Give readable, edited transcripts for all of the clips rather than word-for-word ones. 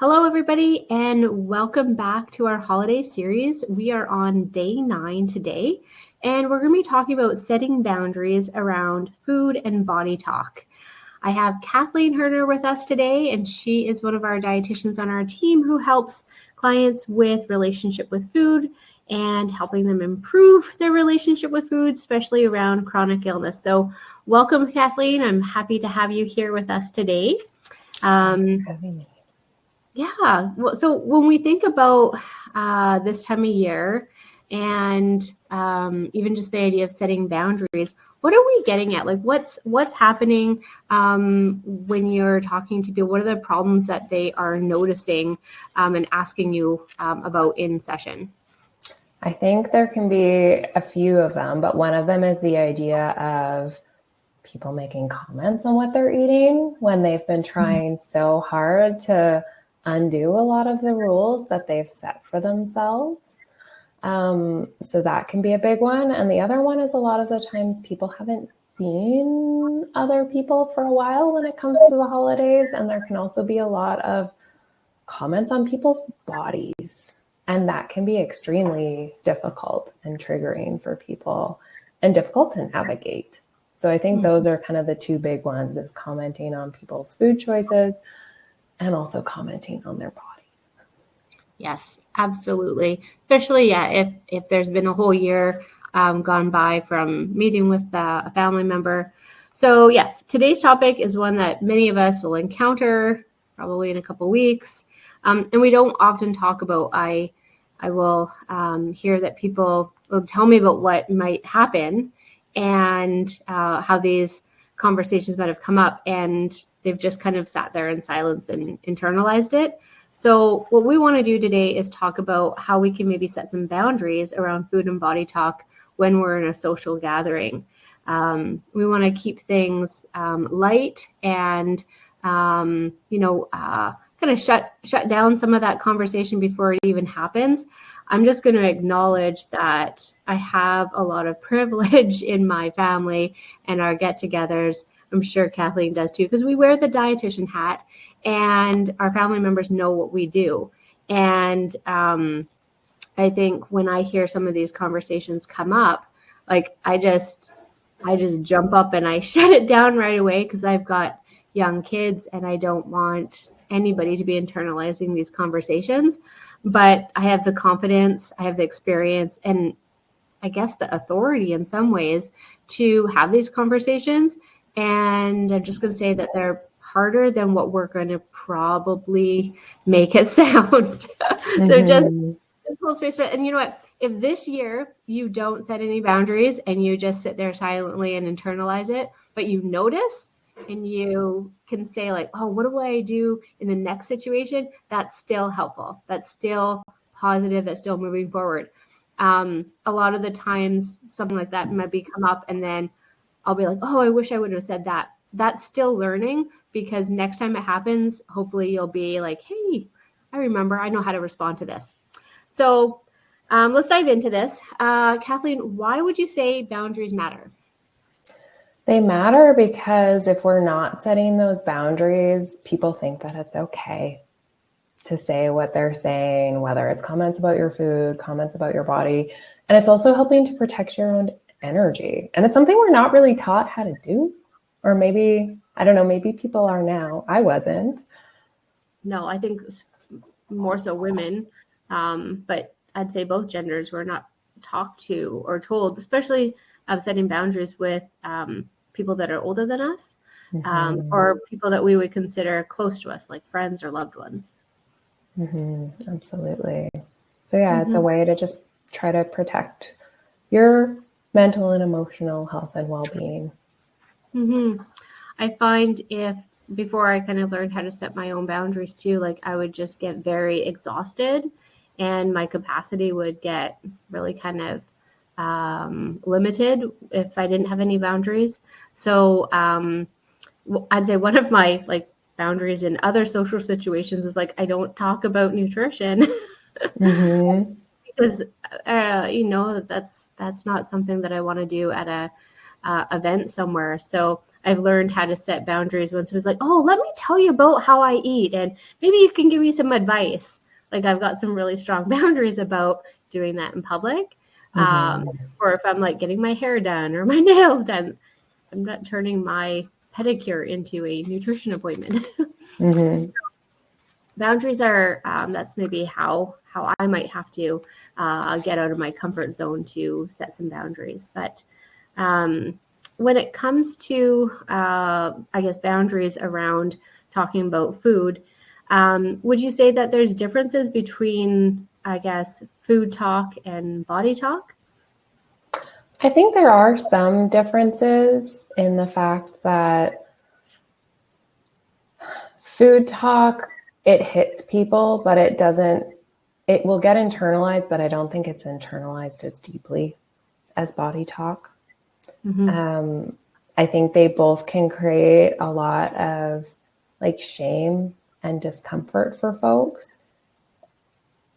Hello, everybody, and welcome back to our holiday series. We are on day 9 today, and we're going to be talking about setting boundaries around food and body talk. I have Kathleen Hernder with us today, and she is one of our dietitians on our team who helps clients with relationship with food and helping them improve their relationship with food, especially around chronic illness. So welcome, Kathleen. I'm happy to have you here with us today. Thanks for having me. Yeah. Well, so when we think about this time of year and even just the idea of setting boundaries, what are we getting at? Like what's happening when you're talking to people? What are the problems that they are noticing and asking you about in session? I think there can be a few of them, but one of them is the idea of people making comments on what they're eating when they've been trying so hard to undo a lot of the rules that they've set for themselves. So that can be a big one. And the other one is a lot of the times people haven't seen other people for a while when it comes to the holidays. And there can also be a lot of comments on people's bodies. And that can be extremely difficult and triggering for people and difficult to navigate. So I think those are kind of the two big ones, is commenting on people's food choices and also commenting on their bodies. Yes, absolutely. Especially, if there's been a whole year gone by from meeting with a family member. So yes, today's topic is one that many of us will encounter probably in a couple weeks. And we don't often talk about. I will hear that people will tell me about what might happen and how these conversations might have come up, and they've just kind of sat there in silence and internalized it. So what we want to do today is talk about how we can maybe set some boundaries around food and body talk when we're in a social gathering. We want to keep things light and kind of shut down some of that conversation before it even happens. I'm just going to acknowledge that I have a lot of privilege in my family and our get-togethers. I'm sure Kathleen does too, because we wear the dietitian hat and our family members know what we do. And I think when I hear some of these conversations come up, like I just jump up and I shut it down right away, because I've got young kids and I don't want anybody to be internalizing these conversations. But I have the confidence, I have the experience, and I guess the authority in some ways to have these conversations. And I'm just going to say that they're harder than what we're going to probably make it sound. They're just full space. And you know what? If this year you don't set any boundaries and you just sit there silently and internalize it, but you notice and you can say like, oh, what do I do in the next situation? That's still helpful. That's still positive. That's still moving forward. A lot of the times something like that might come up and then I'll be like, oh, I wish I would have said that. That's still learning, because next time it happens, hopefully you'll be like, hey, I remember, I know how to respond to this. So let's dive into this. Kathleen, why would you say boundaries matter? They matter because if we're not setting those boundaries, people think that it's okay to say what they're saying, whether it's comments about your food, comments about your body. And it's also helping to protect your own energy. And it's something we're not really taught how to do. Or maybe, I don't know, maybe people are now. I wasn't. No, I think more so women. But I'd say both genders were not talked to or told, especially of setting boundaries with people that are older than us, or people that we would consider close to us, like friends or loved ones. Absolutely. So yeah, it's a way to just try to protect your mental and emotional health and well-being. I find before I kind of learned how to set my own boundaries too, like I would just get very exhausted and my capacity would get really kind of limited if I didn't have any boundaries. So I'd say one of my boundaries in other social situations is I don't talk about nutrition because that's not something that I want to do at a event somewhere. So I've learned how to set boundaries when someone's like, oh, let me tell you about how I eat, and maybe you can give me some advice. Like I've got some really strong boundaries about doing that in public. Or if I'm like getting my hair done or my nails done, I'm not turning my pedicure into a nutrition appointment. Boundaries are, that's maybe how I might have to get out of my comfort zone to set some boundaries. But when it comes to, I guess, boundaries around talking about food, would you say that there's differences between, I guess, food talk and body talk? I think there are some differences in the fact that food talk, it hits people, but it will get internalized, but I don't think it's internalized as deeply as body talk. I think they both can create a lot of like shame and discomfort for folks.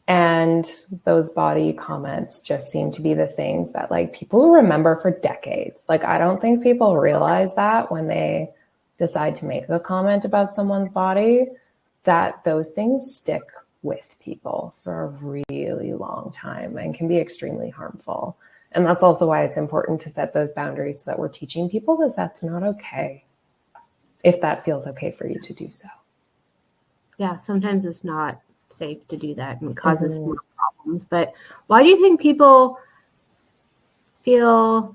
And those body comments just seem to be the things that like people remember for decades. Like, I don't think people realize that when they decide to make a comment about someone's body, that those things stick with people for a really long time and can be extremely harmful. And that's also why it's important to set those boundaries so that we're teaching people that that's not okay, if that feels okay for you to do so. Yeah, sometimes it's not safe to do that and causes more problems. But why do you think people feel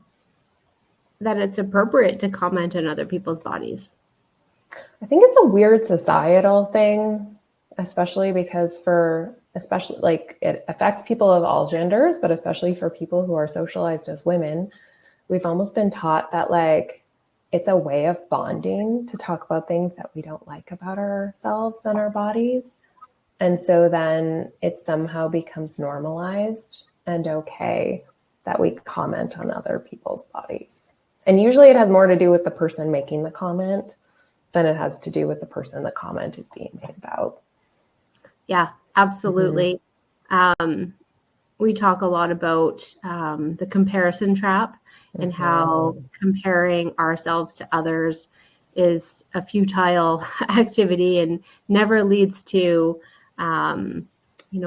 that it's appropriate to comment on other people's bodies? I think it's a weird societal thing, especially because like it affects people of all genders, but especially for people who are socialized as women, we've almost been taught that like it's a way of bonding to talk about things that we don't like about ourselves and our bodies. And so then it somehow becomes normalized and okay that we comment on other people's bodies. And usually it has more to do with the person making the comment than it has to do with the person the comment is being made about. Yeah, absolutely. We talk a lot about the comparison trap and how comparing ourselves to others is a futile activity and never leads to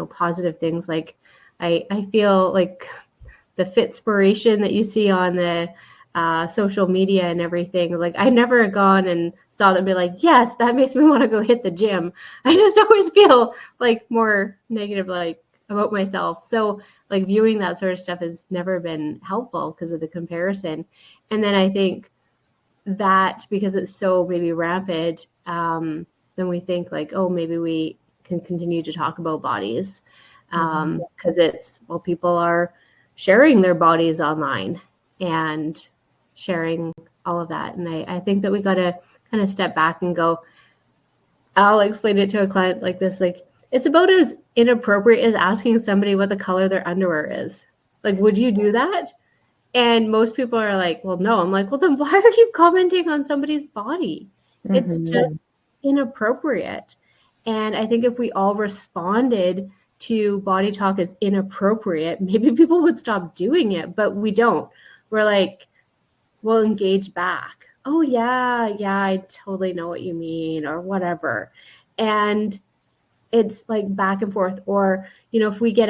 positive things. Like I feel like the Fitspiration that you see on the social media and everything, like I never gone and saw them be like, yes, that makes me want to go hit the gym. I just always feel like more negative, like about myself. So like viewing that sort of stuff has never been helpful because of the comparison. And then I think that because it's so maybe rampant, then we think like, oh, maybe we can continue to talk about bodies because people are sharing their bodies online and sharing all of that. And I think that we got to kind of step back and go, I'll explain it to a client like this, like it's about as inappropriate as asking somebody what the color of their underwear is. Like, would you do that? And most people are like, well, no. I'm like, well, then why are you commenting on somebody's body? It's just inappropriate. And I think if we all responded to body talk as inappropriate, maybe people would stop doing it, but we don't. We're like, we'll engage back. Oh, yeah, I totally know what you mean or whatever. And it's like back and forth. Or, if we get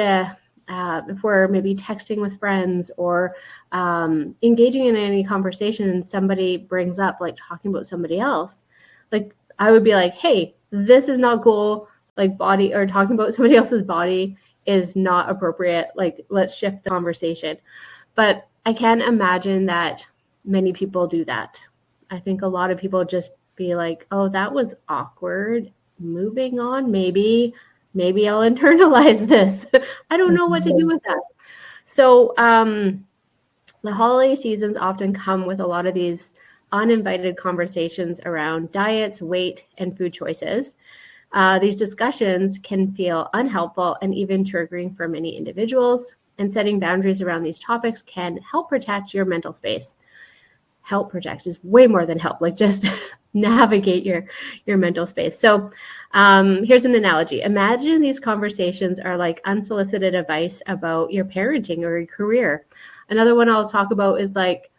if we're maybe texting with friends or engaging in any conversation and somebody brings up like talking about somebody else, like I would be like, hey, this is not cool. Like body or talking about somebody else's body is not appropriate. Like, let's shift the conversation. But I can imagine that many people do that. I think a lot of people just be like, oh, that was awkward. Moving on, maybe I'll internalize this. I don't know what to do with that. So the holiday seasons often come with a lot of these uninvited conversations around diets, weight, and food choices. These discussions can feel unhelpful and even triggering for many individuals. And setting boundaries around these topics can help protect your mental space. Help protect is way more than help, like just navigate your mental space. So here's an analogy. Imagine these conversations are like unsolicited advice about your parenting or your career. Another one I'll talk about is like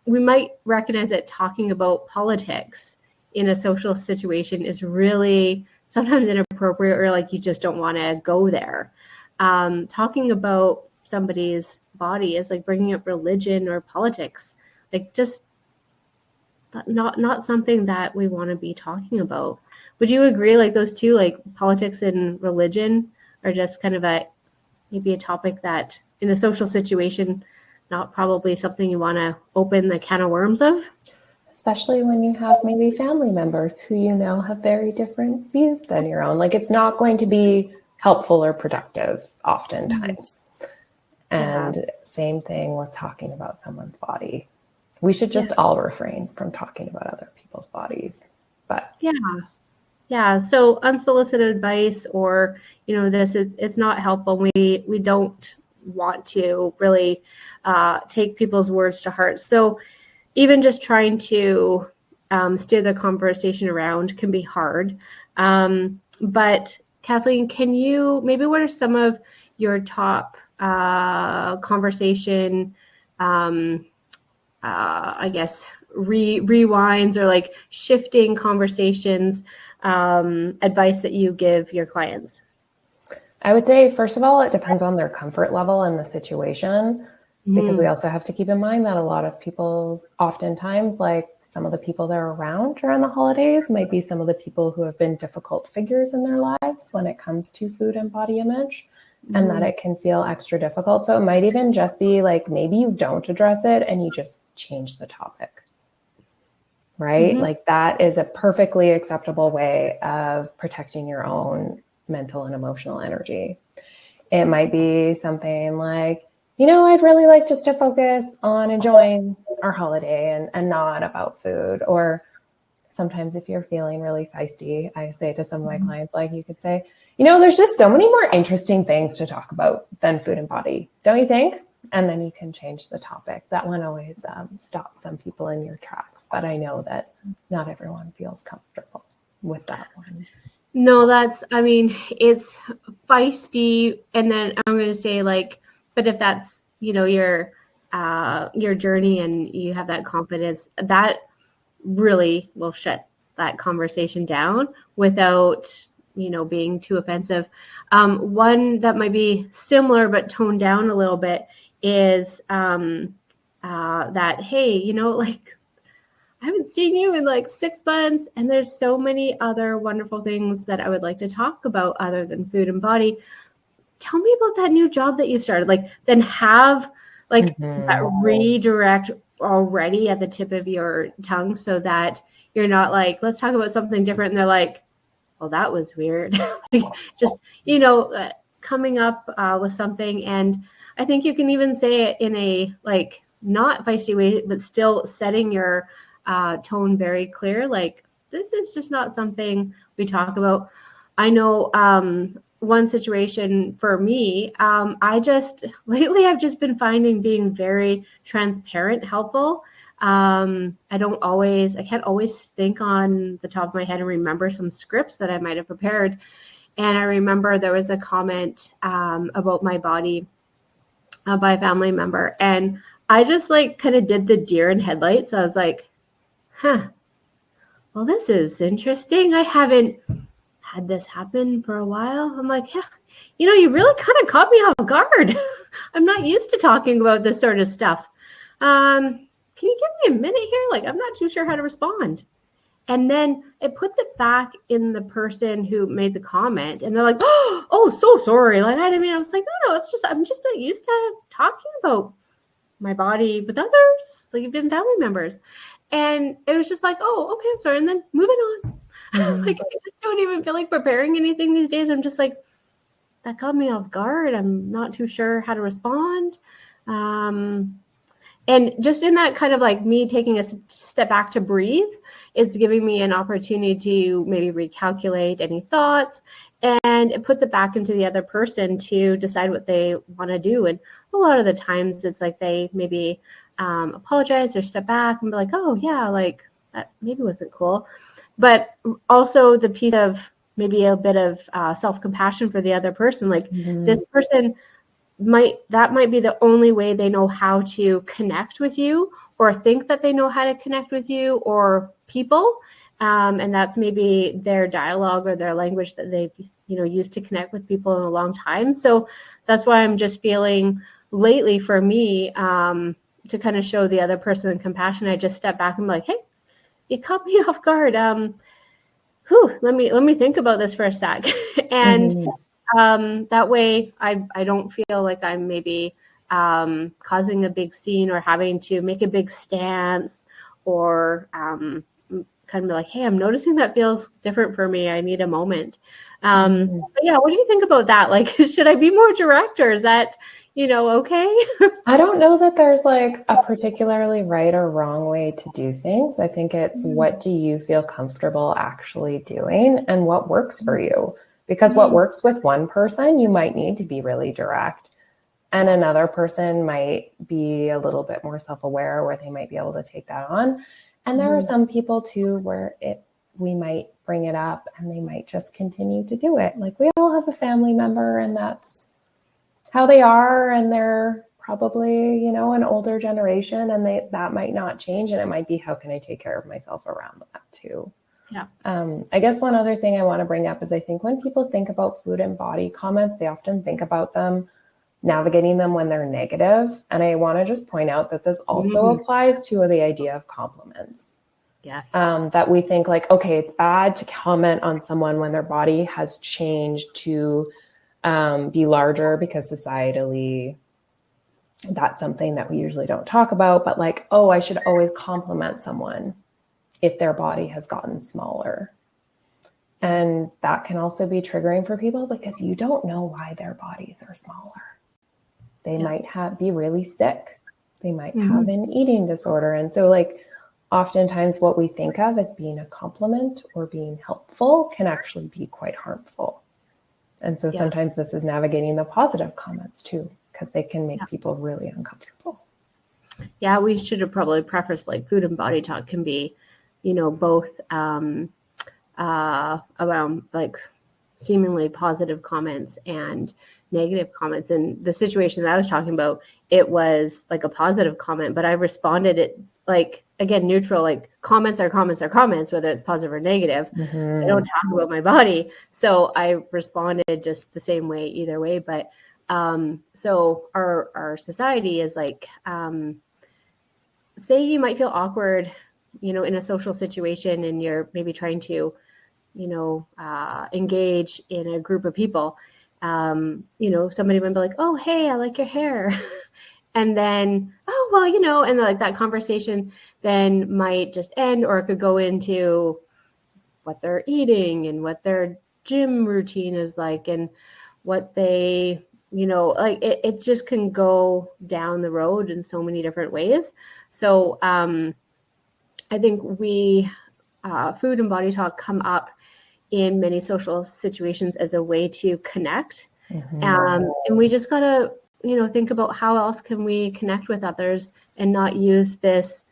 we might recognize that talking about politics in a social situation is really sometimes inappropriate, or like you just don't want to go there. Talking about somebody's body is like bringing up religion or politics, like just not something that we want to be talking about. Would you agree, like those two, like politics and religion, are just kind of maybe a topic that in a social situation, not probably something you want to open the can of worms of? Especially when you have maybe family members who have very different views than your own. Like, it's not going to be helpful or productive oftentimes. And same thing with talking about someone's body. We should just all refrain from talking about other people's bodies. But yeah. So unsolicited advice, or it's not helpful. We don't want to really take people's words to heart. So even just trying to steer the conversation around can be hard. But Kathleen, what are some of your top conversation, I guess, rewinds or like shifting conversations advice that you give your clients? I would say, first of all, it depends on their comfort level and the situation, because we also have to keep in mind that a lot of people, oftentimes, like some of the people they're around during the holidays might be some of the people who have been difficult figures in their lives when it comes to food and body image, and that it can feel extra difficult. So it might even just be like, maybe you don't address it and you just change the topic, right? Like, that is a perfectly acceptable way of protecting your own mental and emotional energy. It might be something like, I'd really like just to focus on enjoying our holiday and not about food. Or sometimes if you're feeling really feisty, I say to some of my clients, like, you could say, there's just so many more interesting things to talk about than food and body, don't you think? And then you can change the topic. That one always stops some people in your tracks, but I know that not everyone feels comfortable with that one. No, it's feisty. And then I'm going to say, like, but if that's, your journey and you have that confidence, that really will shut that conversation down without, being too offensive. One that might be similar but toned down a little bit is that, hey, like, I haven't seen you in like 6 months, and there's so many other wonderful things that I would like to talk about other than food and body. Tell me about that new job that you started. Like, then have like that redirect already at the tip of your tongue, so that you're not like, let's talk about something different. And they're like, well, that was weird. Like, just, coming up with something. And I think you can even say it in a like not feisty way, but still setting your tone very clear. Like, this is just not something we talk about. I know one situation for me, I've just been finding being very transparent helpful. I can't always think on the top of my head and remember some scripts that I might have prepared. And I remember there was a comment about my body by a family member, and I just like kind of did the deer in headlights. I was like, well, this is interesting. I haven't had this happen for a while. I'm like, you really kind of caught me off guard. I'm not used to talking about this sort of stuff. Can you give me a minute here? Like, I'm not too sure how to respond. And then it puts it back in the person who made the comment, and they're like, oh, so sorry. Like, I was like, no, it's just, I'm just not used to talking about my body with others, like even family members. And it was just like, oh, okay, I'm sorry. And then moving on. Like, I just don't even feel like preparing anything these days. I'm just like, that caught me off guard. I'm not too sure how to respond. And just in that kind of like me taking a step back to breathe, it's giving me an opportunity to maybe recalculate any thoughts, and it puts it back into the other person to decide what they want to do. And a lot of the times it's like they maybe apologize or step back and be like, oh yeah, like that maybe wasn't cool. But also the piece of maybe a bit of self-compassion for the other person. Like, this person might be the only way they know how to connect with you or think that they know how to connect with you or people. And that's maybe their dialogue or their language that they've, used to connect with people in a long time. So that's why I'm just feeling lately for me, to kind of show the other person compassion. I just step back and be like, hey, you caught me off guard. Let me think about this for a sec. And that way I don't feel like I'm maybe causing a big scene or having to make a big stance or kind of be like, hey, I'm noticing that feels different for me. I need a moment. But yeah, what do you think about that? Like, should I be more direct, or is that, okay? I don't know that there's like a particularly right or wrong way to do things. I think it's what do you feel comfortable actually doing and what works for you? Because what works with one person, you might need to be really direct. And another person might be a little bit more self-aware where they might be able to take that on. And there are some people too where we might bring it up and they might just continue to do it. Like we all have a family member and that's how they are, and they're probably, an older generation, and that might not change. And it might be, how can I take care of myself around that too? Yeah. I guess one other thing I want to bring up is I think when people think about food and body comments, they often think about them navigating them when they're negative. And I want to just point out that this also applies to the idea of compliments. Yes. That we think like, okay, it's bad to comment on someone when their body has changed to be larger because societally that's something that we usually don't talk about, but like, oh, I should always compliment someone if their body has gotten smaller. And that can also be triggering for people because you don't know why their bodies are smaller. They might be really sick. They might have an eating disorder. And so like oftentimes what we think of as being a compliment or being helpful can actually be quite harmful. And so sometimes this is navigating the positive comments too, because they can make people really uncomfortable. Yeah, we should have probably prefaced like food and body talk can be, both around like seemingly positive comments and negative comments. And the situation that I was talking about, it was like a positive comment, but I responded it like, again, neutral, like comments are comments are comments, whether it's positive or negative. I don't talk about my body. So I responded just the same way, either way. But so our society is like, say you might feel awkward, in a social situation and you're maybe trying to, engage in a group of people. Somebody might be like, oh, hey, I like your hair. And then, oh, well, and like that conversation then might just end, or it could go into what they're eating and what their gym routine is like and what they, like it just can go down the road in so many different ways. So I think food and body talk come up in many social situations as a way to connect. And we just got to, think about how else can we connect with others and not use this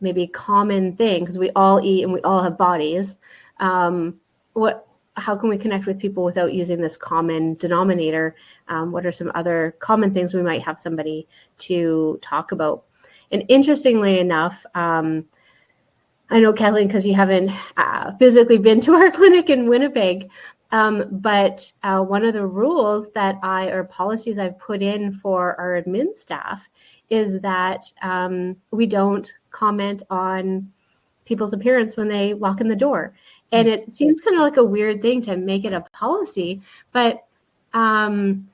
maybe common thing, because we all eat and we all have bodies. How can we connect with people without using this common denominator? What are some other common things we might have somebody to talk about? And interestingly enough, I know, Kathleen, because you haven't physically been to our clinic in Winnipeg, but one of the rules or policies I've put in for our admin staff is that we don't comment on people's appearance when they walk in the door. And it seems kind of like a weird thing to make it a policy, but in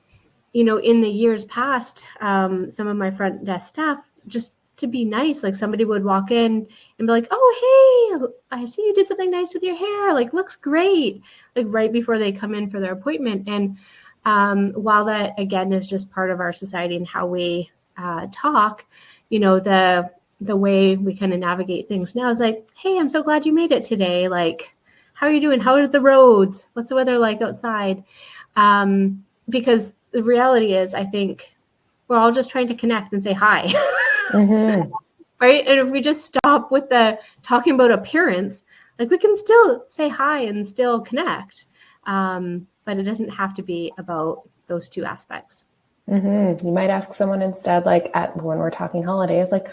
the years past, some of my front desk staff, just to be nice, like somebody would walk in and be like, oh, hey, I see you did something nice with your hair, like looks great, like right before they come in for their appointment. And while that again is just part of our society and how we talk, the way we kind of navigate things now is like, hey, I'm so glad you made it today, like how are you doing, how are the roads, what's the weather like outside? Because the reality is, I think we're all just trying to connect and say hi. Right? And if we just stop with the talking about appearance, like we can still say hi and still connect. But it doesn't have to be about those two aspects. You might ask someone instead, like when we're talking holidays, like,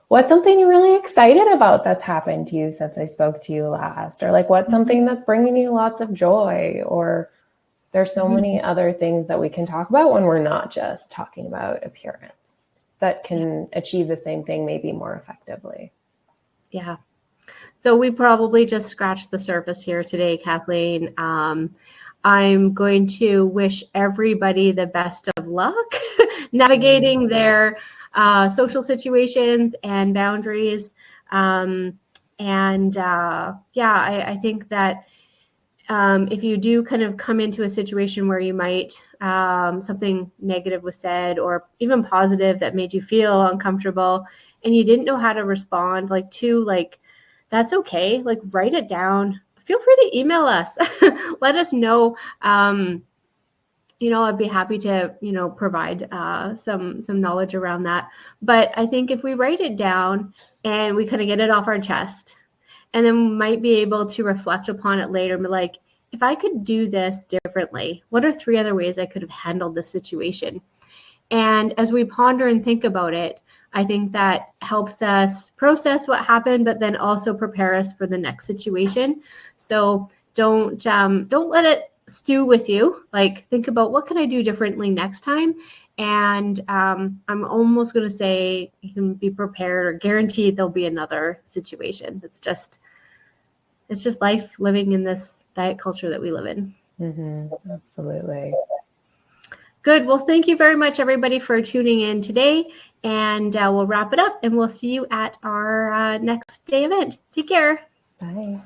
what's something you're really excited about that's happened to you since I spoke to you last? Or like, what's something that's bringing you lots of joy? Or there's so many other things that we can talk about when we're not just talking about appearance that can achieve the same thing maybe more effectively. Yeah. So we probably just scratched the surface here today, Kathleen. I'm going to wish everybody the best of luck navigating their social situations and boundaries. I think that if you do kind of come into a situation where you might something negative was said or even positive that made you feel uncomfortable and you didn't know how to respond, that's okay. Like, write it down. Feel free to email us. Let us know. I'd be happy to, provide some knowledge around that. But I think if we write it down and we kind of get it off our chest, and then we might be able to reflect upon it later and be like, if I could do this differently, what are 3 other ways I could have handled this situation? And as we ponder and think about it, I think that helps us process what happened, but then also prepare us for the next situation. So don't let it stew with you. Like, think about, what can I do differently next time? And I'm almost going to say you can be prepared or guaranteed there'll be another situation. It's just life living in this diet culture that we live in. Absolutely. Good. Well, thank you very much, everybody, for tuning in today. And we'll wrap it up and we'll see you at our next day event. Take care. Bye.